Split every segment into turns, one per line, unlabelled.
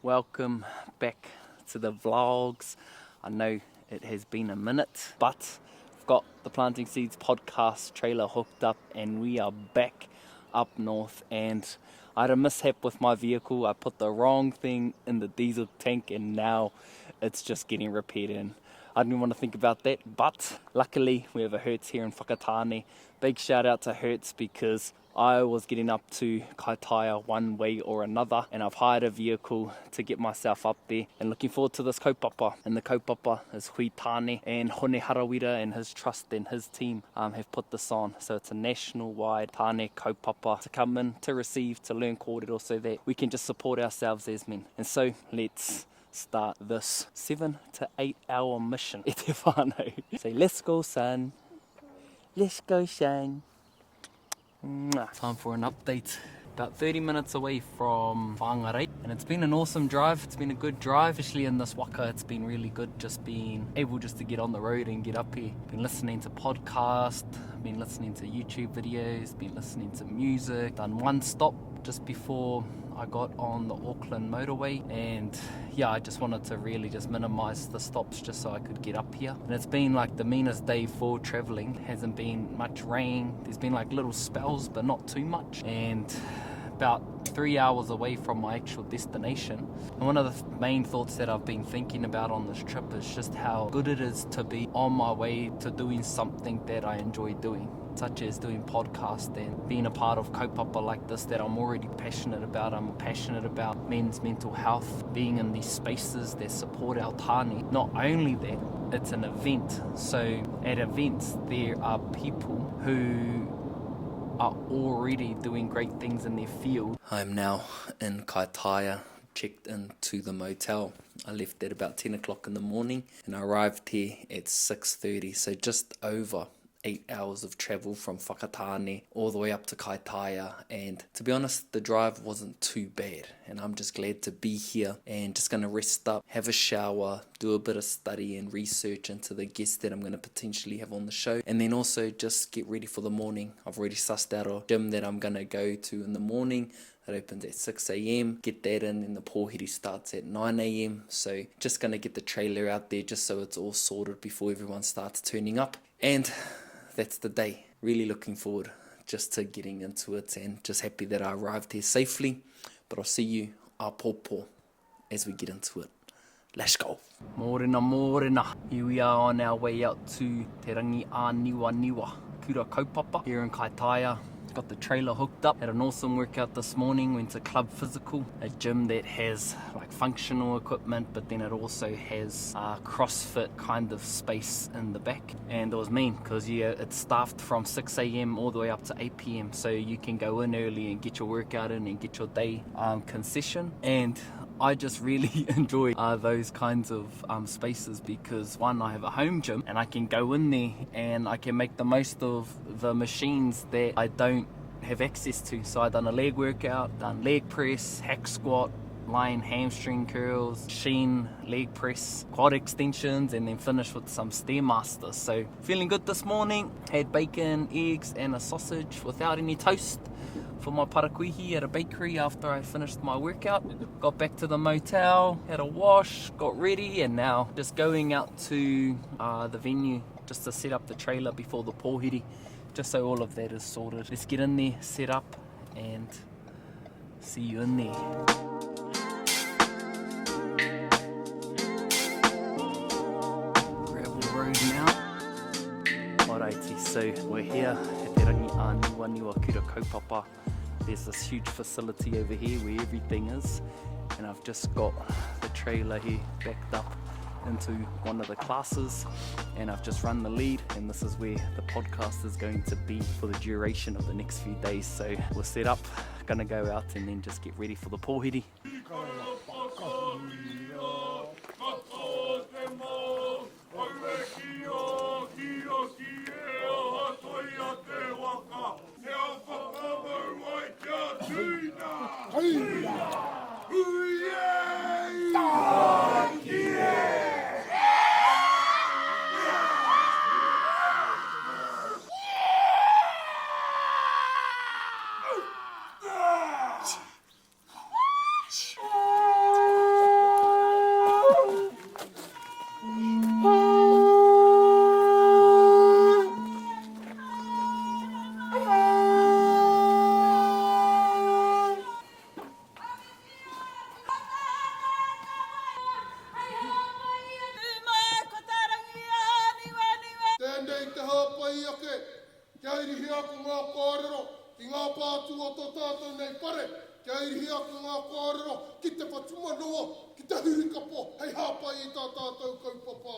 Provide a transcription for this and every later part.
Welcome back to the vlogs. I know it has been a minute, but I've got the Planting Seeds podcast trailer hooked up and we are back up north. And I had a mishap with my vehicle. I put the wrong thing in the diesel tank and now it's just getting repaired, and I didn't want to think about that, but luckily we have a Hertz here in Whakatāne. Big shout out to Hertz because I was getting up to Kaitaia one way or another, and I've hired a vehicle to get myself up there and looking forward to this kaupapa. And the kaupapa is Hui Tāne, and Hone Harawira and his trust and his team have put this on. So it's a national-wide Tāne kaupapa to come in, to receive, to learn kōrero so that we can just support ourselves as men. And so let's start this 7 to 8 hour mission e te whānau. So let's go, son. Let's go, son. Time for an update. About 30 minutes away from Whangarei, and it's been an awesome drive. It's been a good drive, especially in this waka. It's been really good just being able just to get on the road and get up here. Been listening to podcasts, been listening to YouTube videos, been listening to music. Done one stop just before I got on the Auckland motorway, and yeah, I just wanted to really just minimize the stops just so I could get up here. And it's been like the meanest day for traveling. Hasn't been much rain. There's been like little spells but not too much, and about 3 hours away from my actual destination. And one of the main thoughts that I've been thinking about on this trip is just how good it is to be on my way to doing something that I enjoy doing, such as doing podcasts and being a part of kaupapa like this that I'm already passionate about. I'm passionate about men's mental health, being in these spaces that support our tāne. Not only that, it's an event. So at events, there are people who are already doing great things in their field. I'm now in Kaitaia, checked into the motel. I left at about 10 o'clock in the morning and I arrived here at 6:30, so just over 8 hours of travel from Whakatāne all the way up to Kaitaia. And to be honest, the drive wasn't too bad, and I'm just glad to be here and just going to rest up, have a shower, do a bit of study and research into the guests that I'm going to potentially have on the show, and then also just get ready for the morning. I've already sussed out a gym that I'm going to go to in the morning. It opens at 6 a.m, get that in, and the pōhiri starts at 9 a.m. So just going to get the trailer out there just so it's all sorted before everyone starts turning up. And that's the day. Really looking forward just to getting into it, and just happy that I arrived here safely. But I'll see you āpōpō as we get into it. Let's go. Mōrena, mōrena. Here we are on our way out to Te Rangi Āniwa Kura Kaupapa here in Kaitaia. Got the trailer hooked up. Had an awesome workout this morning. Went to Club Physical, a gym that has like functional equipment, but then it also has CrossFit kind of space in the back. And it was mean because it's staffed from 6 a.m. all the way up to 8 p.m. So you can go in early and get your workout in and get your day concession. And I just really enjoy those kinds of spaces because, one, I have a home gym and I can go in there and I can make the most of the machines that I don't have access to. So I done a leg workout, done leg press, hack squat, lying hamstring curls, machine leg press, quad extensions, and then finished with some Stairmaster. So feeling good this morning. Had bacon, eggs and a sausage without any toast for my parakuihi at a bakery after I finished my workout. Got back to the motel, had a wash, got ready, and now just going out to the venue just to set up the trailer before the pōhiri, just so all of that is sorted. Let's get in there, set up, and see you in there. Gravel road now. Alrighty, so we're here at Te Rangi Āniwa Kura Kaupapa. There's this huge facility over here where everything is, and I've just got the trailer here backed up into one of the classes, and I've just run the lead, and this is where the podcast is going to be for the duration of the next few days. So we're set up, gonna go out and then just get ready for the pōhiri.
pare, kia irihi aku ngā kōrero, ki te whatuma noa, ki te hurikapo, hei hāpai i tā tātou kaupapa.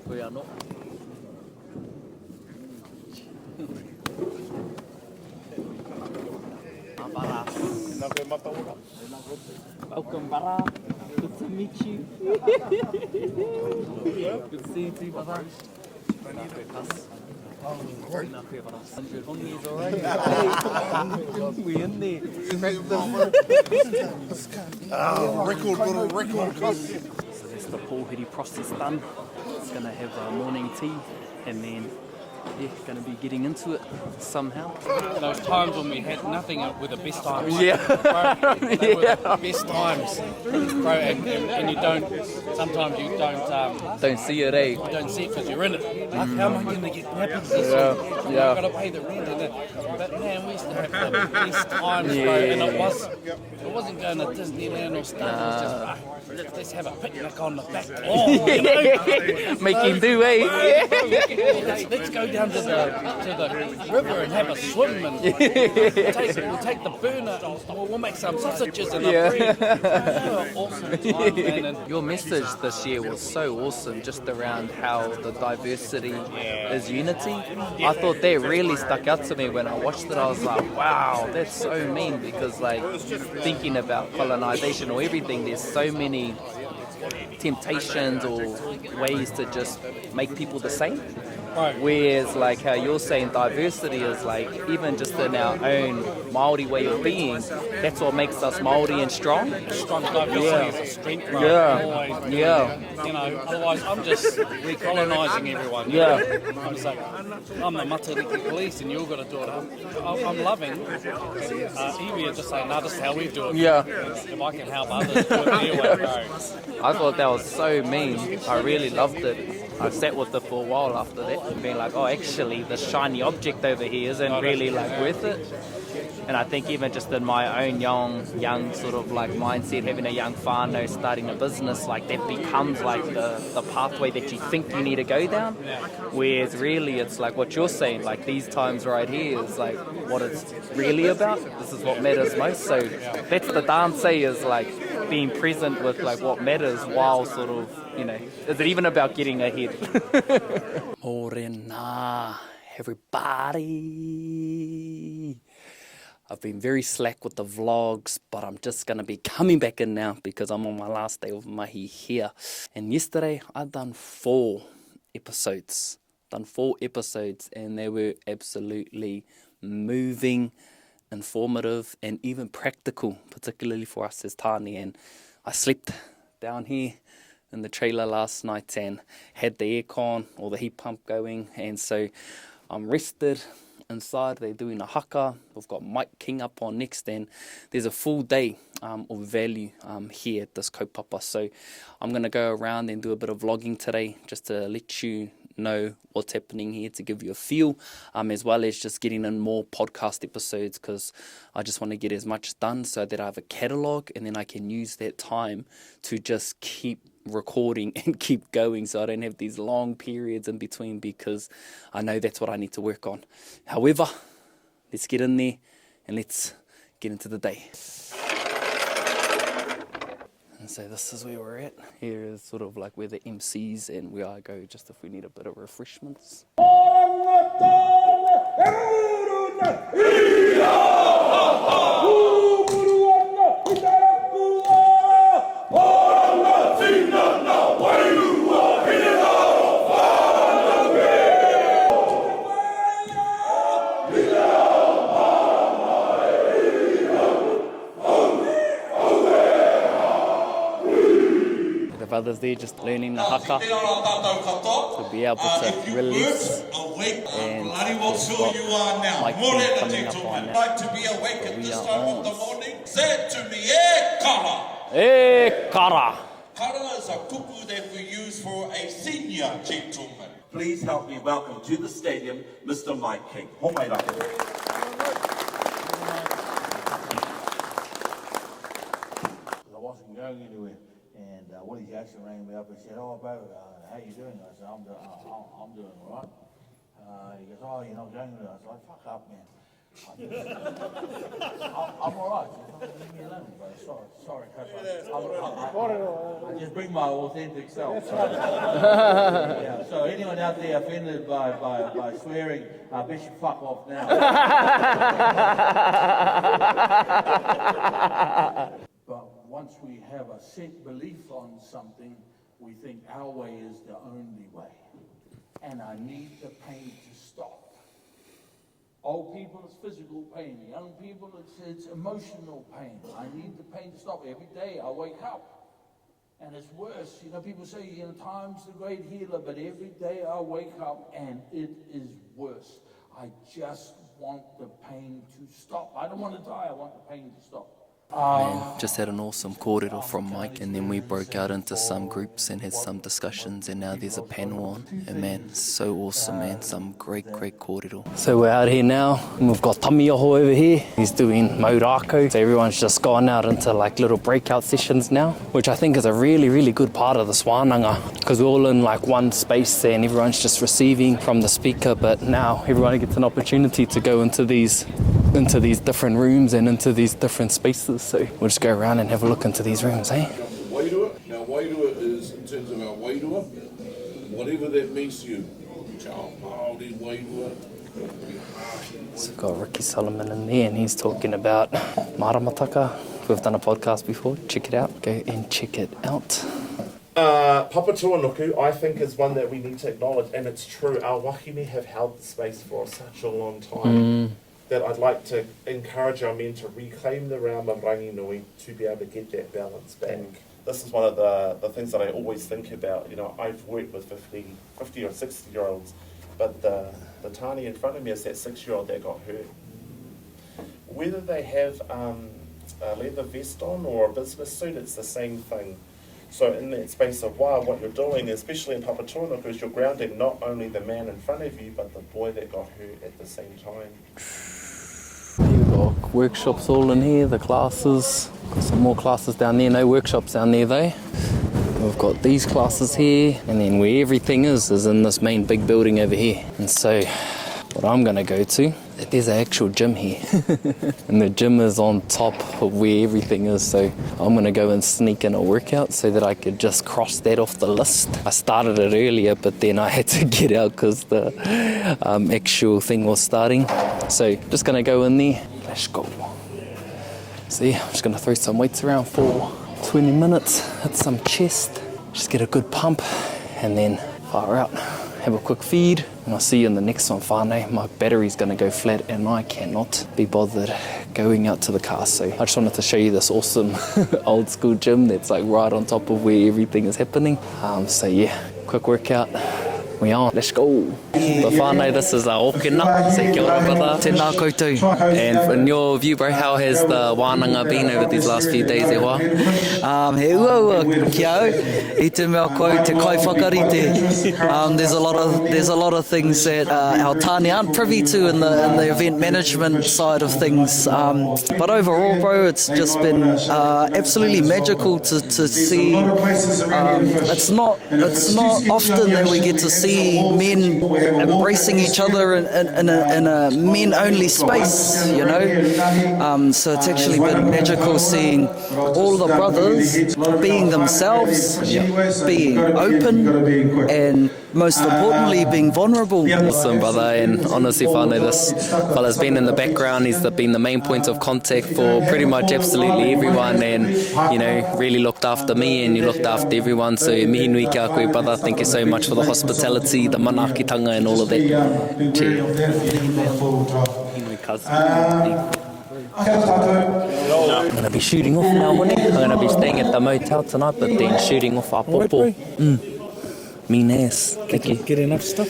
Koe anō. Bara. Welcome, Bara. Good to meet you. Good to see you too, Bara. Hongi's alright. We in there. Record. So that's the pōhiri process done. It's going to have a morning tea and then going to be getting into it somehow.
Those times when we had nothing with the best times.
Yeah.
Bro, they were the best times. Bro, and you don't, sometimes you
Don't see it, eh?
you don't see it because you're in it. Like, how am I going to get nappies this week? I've got to pay the rent. But man, we used to have the best times, bro. And it wasn't going to Disneyland or stuff. It was just, let's have a picnic on the back lawn. You know?
Making do, eh?
Let's go down to the river and have a swim and we'll take the burner and we'll make some sausages and a bread. Awesome time, man. And
your message this year was so awesome, just around how the diversity is unity. I thought that really stuck out to me when I watched it. I was like, wow, that's so mean, because like thinking about colonization or everything, there's so many temptations or ways to just make people the same.
Right.
Whereas like how you're saying diversity is like even just in our own Māori way of being, that's what makes us Māori and strong.
strong diversity is a strength, bro.
Yeah. Yeah.
You know, otherwise I'm just recolonising everyone.
Yeah.
I'm just like, I'm the Matariki police and you've got to do it. I'm loving. Iwi are just saying, no, this is how we do it.
Yeah.
If I can help others do it their way, bro.
I thought that was so mean. I really loved it. I sat with it for a while after that, being like, oh, actually, the shiny object over here isn't really like worth it. And I think even just in my own young sort of like mindset, having a young whānau, starting a business, like that becomes like the pathway that you think you need to go down. Whereas really it's like what you're saying, like these times right here is like what it's really about. This is what matters most. So that's the dance, is like being present with like what matters while sort of, you know, is it even about getting ahead? Morena, everybody. I've been very slack with the vlogs, but I'm just going to be coming back in now because I'm on my last day of mahi here. And yesterday I done 4 episodes. And they were absolutely moving, informative, and even practical, particularly for us as Tāne. And I slept down here in the trailer last night and had the aircon or the heat pump going, and so I'm rested inside. They're doing a haka. We've got Mike King up on next, and there's a full day of value here at this kaupapa. So I'm going to go around and do a bit of vlogging today just to let you know what's happening here, to give you a feel, as well as just getting in more podcast episodes, because I just want to get as much done so that I have a catalogue, and then I can use that time to just keep recording and keep going, so I don't have these long periods in between, because I know that's what I need to work on. However, let's get in there and let's get into the day. And so this is where we're at. Here is sort of like where the MCs and where I go just if we need a bit of refreshments. Brothers there just learning the haka to be able to release, and Mike King coming up on that. So we are on.
Say it to me, e kara.
E kara.
Kara is a kupu that we use for a senior gentleman.
Please help me welcome to the stadium, Mr. Mike King. Homai raka.
I wasn't going anywhere.
And Willie Jackson rang me up and said, "Oh, bro, how you doing?" I said, I'm doing all right. He goes, "Oh, you're not going to?" I was like, "Fuck up, man. I'm all right. Leave me alone, bro. Sorry, I just bring my authentic self." Yeah, so anyone out there offended by swearing, I bet you fuck off now. But once we have a set belief on something, we think our way is the only way. And I need the pain to stop. Old people, it's physical pain. Young people, it's emotional pain. I need the pain to stop. Every day I wake up and it's worse. You know, people say, you know, time's the great healer, but every day I wake up and it is worse. I just want the pain to stop. I don't want to die, I want the pain to stop.
Man, just had an awesome kōrero from Mike, and then we broke out into some groups and had some discussions, and now there's a panel on. And man, so awesome, man. Some great kōrero. So we're out here now, and we've got Tamiaho over here. He's doing maurako. So everyone's just gone out into like little breakout sessions now, which I think is a really good part of this wānanga, because we're all in like one space there and everyone's just receiving from the speaker, but now everyone gets an opportunity to go into these different rooms and into these different spaces. So we'll just go around and have a look into these rooms, eh?
Wairua. Now wairua is, in terms of our wairua, whatever that means to you. Chao Māori wairua.
So we've got Ricky Solomon in there, and he's talking about maramataka. We've done a podcast before, check it out. Go and check it out.
Papa Tuanuku, I think, is one that we need to acknowledge, and it's true. Our wahine have held the space for such a long time. That I'd like to encourage our men to reclaim the realm of ranginui to be able to get that balance back. This is one of the things that I always think about. You know, I've worked with 50 or 60-year-olds, but the Tāne in front of me is that 6-year-old that got hurt. Whether they have a leather vest on or a business suit, it's the same thing. So in that space of what you're doing, especially in Papa Tuanuku, is you're grounding not only the man in front of you, but the boy that got hurt at the same time.
We've got workshops all in here, the classes. Got some more classes down there, no workshops down there though. We've got these classes here, and then where everything is in this main big building over here. And so what I'm going to go to, there's an actual gym here. And the gym is on top of where everything is, so I'm going to go and sneak in a workout so that I could just cross that off the list. I started it earlier, but then I had to get out because the actual thing was starting. So just going to go in there. Let's go. See, I'm just going to throw some weights around for 20 minutes, hit some chest, just get a good pump, and then fire out. Have a quick feed, and I'll see you in the next one, whānau. My battery's going to go flat and I cannot be bothered going out to the car. So I just wanted to show you this awesome old school gym that's like right on top of where everything is happening. So yeah, quick workout. We on, let's go. But whānau, this is Okina, say kia ora brother. Tēnā koutou. And in your view, bro, how has the wānanga been over these last few days, e hoa?
He ua kia au, I te mea koe te kai whakarite. There's a lot of things that our Tāne aren't privy to in the event management side of things. But overall, bro, it's just been absolutely magical to see. It's not often that we get to see men embracing each other in a men-only space, you know. So it's actually been magical seeing all the brothers being themselves, being open, and most importantly, being vulnerable.
Awesome, brother, and honestly, whānau, this fella's been in the background. He's been the main point of contact for pretty much absolutely everyone, and, you know, really looked after me, and you looked after everyone. So mihi nui kia koe, brother. Thank you so much for the hospitality, the manakitanga, and all of that. I'm going to be shooting off now, honey. I'm going to be staying at the motel tonight, but then shooting off our popo. Mean ass. Thank you.
Get enough stuff?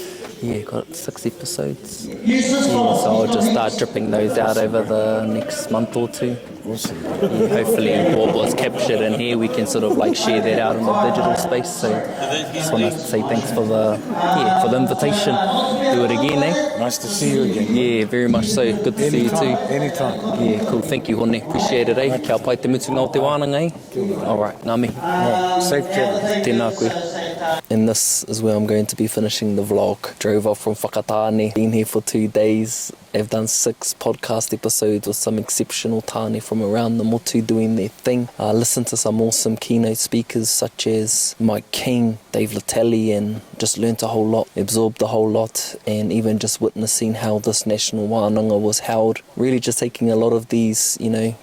got 6 episodes. Yeah, so I'll just start dripping those out over the next month or two.
Awesome.
Yeah, hopefully what was captured in here we can sort of like share that out in the digital space. So just want to say thanks for the invitation. Do it again, eh?
Nice to see you again.
Yeah, very much so. Good to see you too.
Anytime.
Yeah, cool. Thank you, Hone. Appreciate it, eh? Kia pai te mutunga o te wānanga, eh? Alright, ngā mihi.
Safe journey.
Tēnā koe. And this is where I'm going to be finishing the vlog. Drove off from Whakatāne, been here for 2 days. I've done 6 podcast episodes with some exceptional tāne from around the motu doing their thing. Listened to some awesome keynote speakers such as Mike King, Dave Latelli, and just learnt a whole lot, absorbed a whole lot, and even just witnessing how this national wānanga was held. Really just taking a lot of these,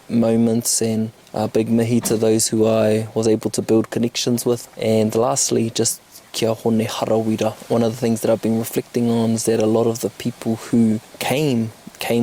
moments and big mihi to those who I was able to build connections with. And lastly, just kia hone harawira. One of the things that I've been reflecting on is that a lot of the people who came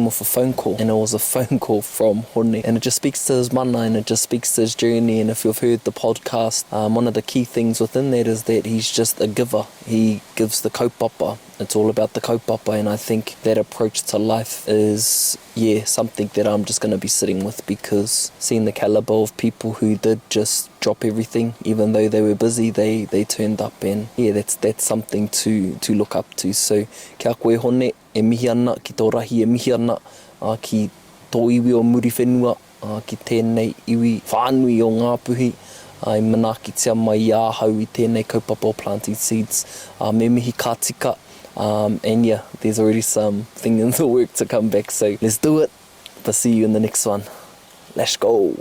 off a phone call, and it was a phone call from Hone, and it just speaks to his mana and it just speaks to his journey. And if you've heard the podcast, one of the key things within that is that he's just a giver. He gives the kaupapa. It's all about the kaupapa, and I think that approach to life is something that I'm just going to be sitting with, because seeing the caliber of people who did just drop everything, even though they were busy, they turned up, and that's something to look up to. So kia koe Hone, e mihi ana ki tō rahi, e mihi ana ki tō iwi o muri whenua, ki tēnei iwi whānui o ngā puhi. I manaki tia mai I āhau I tēnei kaupapa o planting seeds. Me mihi ka tika. And there's already something in the work to come back, so let's do it. I'll see you in the next one. Let's go.